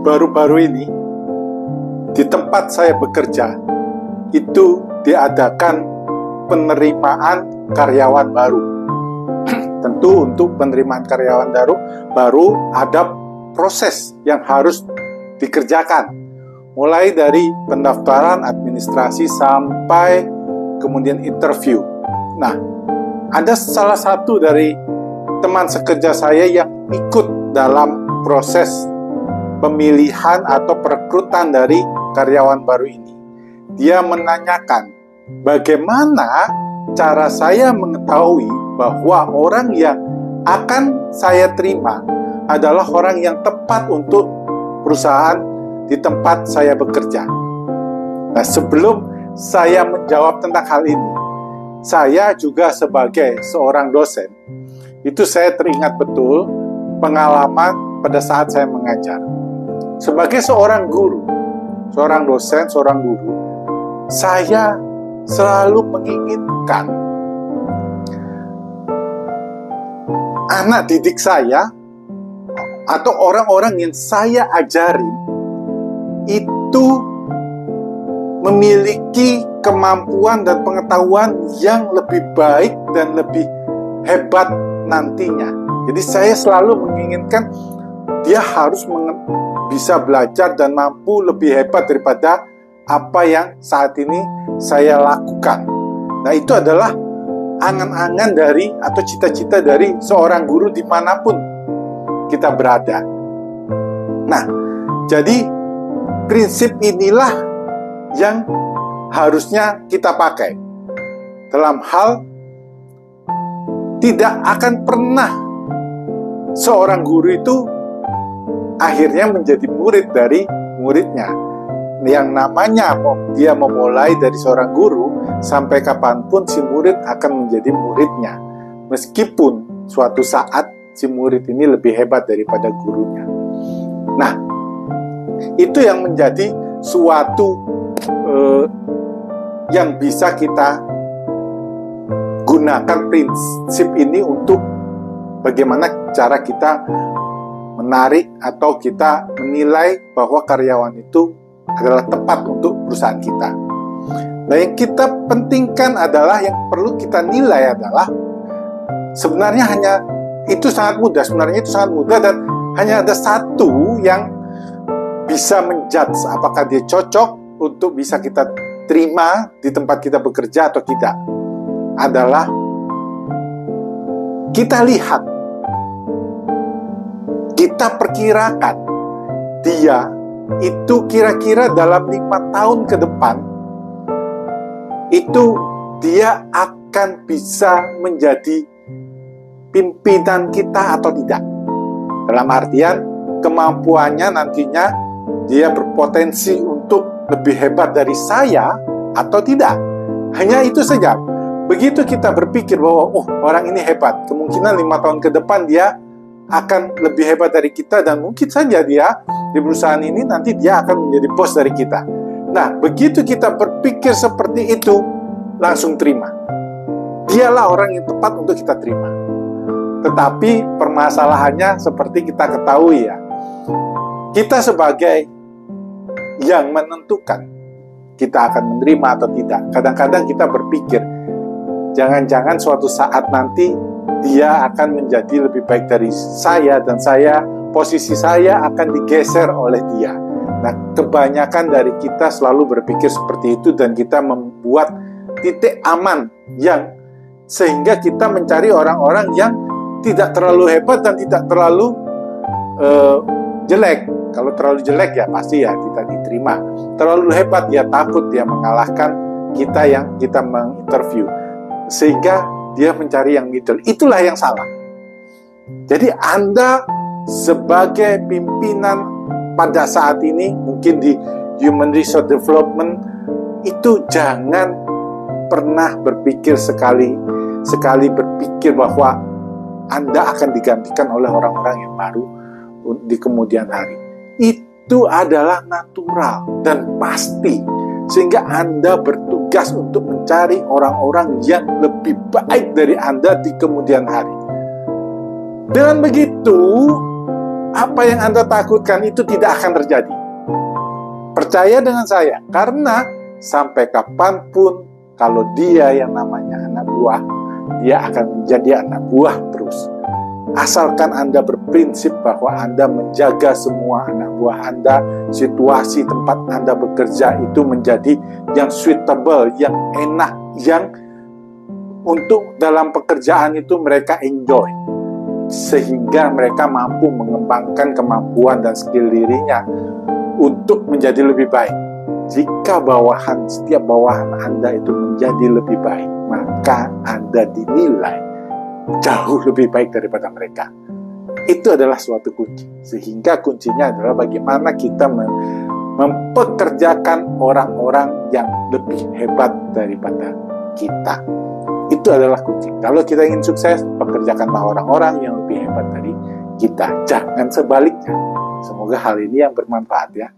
baru-baru ini di tempat saya bekerja itu diadakan penerimaan karyawan baru. Tentu untuk penerimaan karyawan baru ada proses yang harus dikerjakan, mulai dari pendaftaran, administrasi, sampai kemudian interview. Nah, ada salah satu dari teman sekerja saya yang ikut dalam proses pemilihan atau perekrutan dari karyawan baru ini. Dia menanyakan, bagaimana cara saya mengetahui bahwa orang yang akan saya terima adalah orang yang tepat untuk perusahaan di tempat saya bekerja. Nah, sebelum saya menjawab tentang hal ini, saya juga sebagai seorang dosen, itu saya teringat betul pengalaman pada saat saya mengajar. Sebagai seorang guru, seorang dosen, seorang guru, saya selalu menginginkan anak didik saya atau orang-orang yang saya ajari itu memiliki kemampuan dan pengetahuan yang lebih baik dan lebih hebat nantinya. Jadi saya selalu menginginkan dia harus bisa belajar dan mampu lebih hebat daripada apa yang saat ini saya lakukan. Nah, itu adalah angan-angan dari atau cita-cita dari seorang guru dimanapun kita berada. Nah, jadi prinsip inilah yang harusnya kita pakai dalam hal tidak akan pernah seorang guru itu akhirnya menjadi murid dari muridnya. Yang namanya dia memulai dari seorang guru, sampai kapanpun si murid akan menjadi muridnya, meskipun suatu saat si murid ini lebih hebat daripada gurunya. Nah, itu yang menjadi suatu yang bisa kita gunakan prinsip ini untuk bagaimana cara kita menarik atau kita menilai bahwa karyawan itu adalah tepat untuk perusahaan kita. Nah, yang kita pentingkan adalah, yang perlu kita nilai adalah sebenarnya itu sangat mudah dan hanya ada satu yang bisa menjudge apakah dia cocok untuk bisa kita terima di tempat kita bekerja atau tidak. Adalah kita lihat, kita perkirakan dia itu kira-kira dalam 5 tahun ke depan itu dia akan bisa menjadi pimpinan kita atau tidak. Dalam artian kemampuannya nantinya dia berpotensi untuk lebih hebat dari saya atau tidak. Hanya itu saja. Begitu kita berpikir bahwa orang ini hebat, kemungkinan 5 tahun ke depan dia akan lebih hebat dari kita, dan mungkin saja dia di perusahaan ini nanti dia akan menjadi bos dari kita. Nah, begitu kita berpikir seperti itu, langsung terima. Dialah orang yang tepat untuk kita terima. Tetapi permasalahannya seperti kita ketahui ya, kita sebagai yang menentukan kita akan menerima atau tidak. Kadang-kadang kita berpikir, jangan-jangan suatu saat nanti dia akan menjadi lebih baik dari saya, dan posisi saya akan digeser oleh dia. Nah, kebanyakan dari kita selalu berpikir seperti itu, dan kita membuat titik aman yang sehingga kita mencari orang-orang yang tidak terlalu hebat dan tidak terlalu jelek. Kalau terlalu jelek ya pasti ya kita diterima. Terlalu hebat ya takut dia mengalahkan kita yang kita menginterview. Sehingga dia mencari yang middle. Itulah yang salah. Jadi Anda sebagai pimpinan pada saat ini, mungkin di Human Resource Development, itu jangan pernah berpikir sekali berpikir bahwa Anda akan digantikan oleh orang-orang yang baru di kemudian hari. Itu adalah natural dan pasti. Sehingga Anda bertugas untuk mencari orang-orang yang lebih baik dari Anda di kemudian hari. Dengan begitu, apa yang Anda takutkan itu tidak akan terjadi. Percaya dengan saya, karena sampai kapanpun kalau dia yang namanya anak buah, dia akan menjadi anak buah terus. Asalkan Anda berprinsip bahwa Anda menjaga semua anak buah Anda, situasi tempat Anda bekerja itu menjadi yang suitable, yang enak, yang untuk dalam pekerjaan itu mereka enjoy. Sehingga mereka mampu mengembangkan kemampuan dan skill dirinya untuk menjadi lebih baik. Jika setiap bawahan Anda itu menjadi lebih baik, maka Anda dinilai jauh lebih baik daripada mereka. Itu adalah suatu kunci. Sehingga kuncinya adalah bagaimana kita mempekerjakan orang-orang yang lebih hebat daripada kita. Itu adalah kunci. Kalau kita ingin sukses, pekerjakanlah orang-orang yang lebih hebat dari kita. Jangan sebaliknya. Semoga hal ini yang bermanfaat ya.